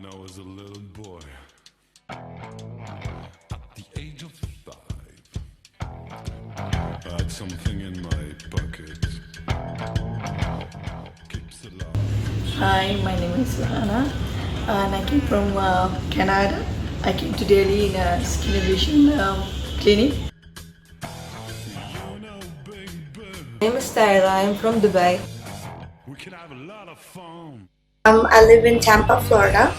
when I was a little boy, at the age of 5, I had something in my pocket. Keeps alive. Hi, my name is Lahana and I came from Canada. I came to Delhi in a Skinnovation clinic. You know, baby, My name is Tyra. I'm from Dubai. we can have a lot of fun. I live in Tampa, Florida.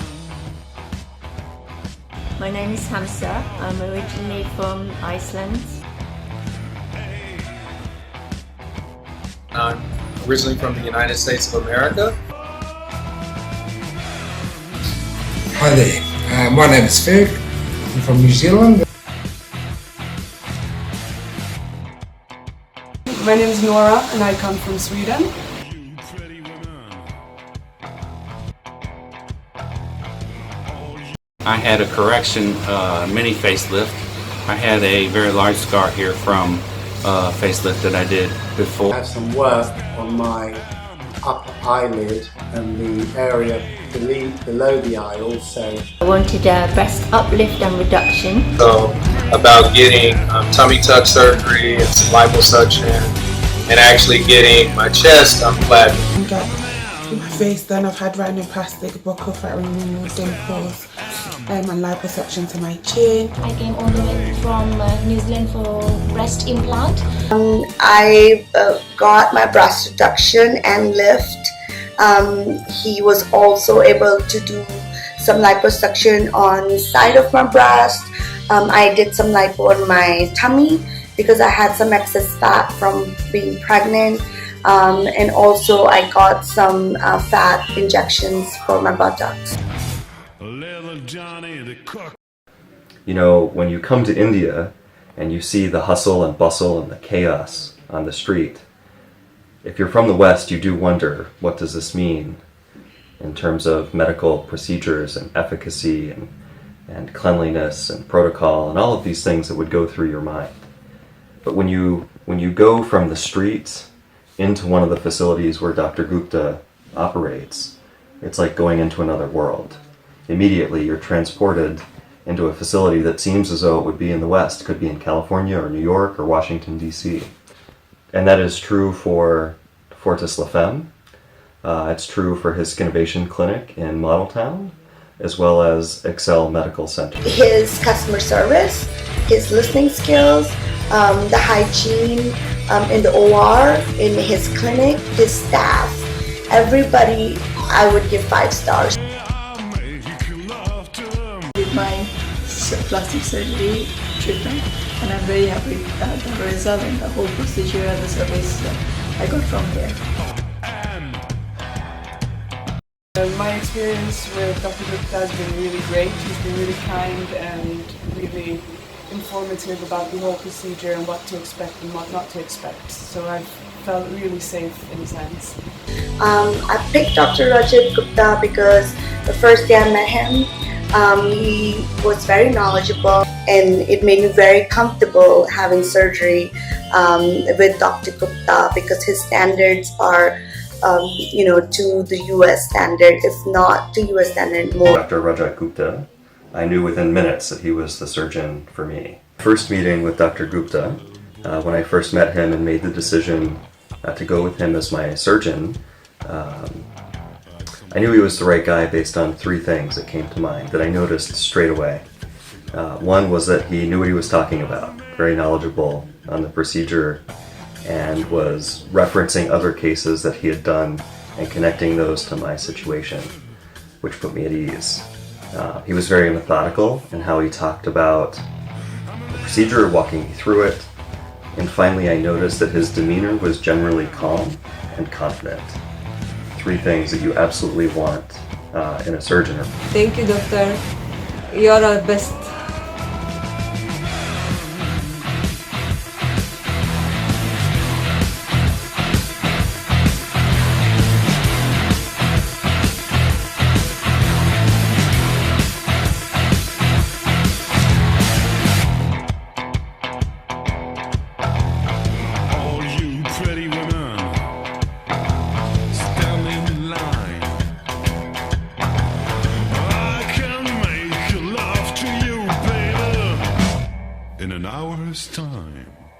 My name is Hamza. I'm originally from Iceland. I'm originally from the United States of America. Hi there, my name is Ferg. I'm from New Zealand. My name is Nora and I come from Sweden. You pretty woman. I had a correction mini facelift. I had a very large scar here from facelift that I did before. I have some work on my upper eyelid and the area below the eye also. I wanted a breast uplift and reduction. So about getting tummy tuck surgery and some liposuction and actually getting my chest flattened. I got my face done. I've had rhinoplastic, buccal fat removal, dimples, and liposuction to my chin. I came all the way from New Zealand for breast implant. I got my breast reduction and lift. He was also able to do some liposuction on the side of my breast. I did some lipo on my tummy because I had some excess fat from being pregnant. And also I got some fat injections for my buttocks. Little Johnny the cook. You know, when you come to India and you see the hustle and bustle and the chaos on the street, if you're from the West, you do wonder, what does this mean in terms of medical procedures and efficacy and cleanliness and protocol and all of these things that would go through your mind. But when you go from the street into one of the facilities where Dr. Gupta operates, it's like going into another world. Immediately you're transported into a facility that seems as though it would be in the West. It could be in California or New York or Washington, D.C. And that is true for Fortis La Femme. It's true for his Skinnovation Clinic in Modeltown, as well as Excel Medical Centre. His customer service, his listening skills, the hygiene in the OR, in his clinic, his staff, everybody, I would give 5 stars. With my plastic surgery treatment, and I'm very happy with the result and the whole procedure and the service I got from here. My experience with Dr. Gupta has been really great. He's been really kind and really informative about the whole procedure and what to expect and what not to expect. So I've felt really safe in his hands. I picked Dr. Rajat Gupta because the first day I met him, he was very knowledgeable and it made me very comfortable having surgery with Dr. Gupta because his standards are to the US standard, if not to US standard more. Dr. Rajat Gupta, I knew within minutes that he was the surgeon for me. First meeting with Dr. Gupta, when I first met him and made the decision to go with him as my surgeon, I knew he was the right guy based on 3 things that came to mind that I noticed straight away. One was that he knew what he was talking about, very knowledgeable on the procedure, and was referencing other cases that he had done and connecting those to my situation, which put me at ease. He was very methodical in how he talked about the procedure, walking me through it, and finally I noticed that his demeanor was generally calm and confident. 3 things that you absolutely want in a surgeon. Thank you, doctor. You're our best. All you pretty women, stand in line. an hour's time.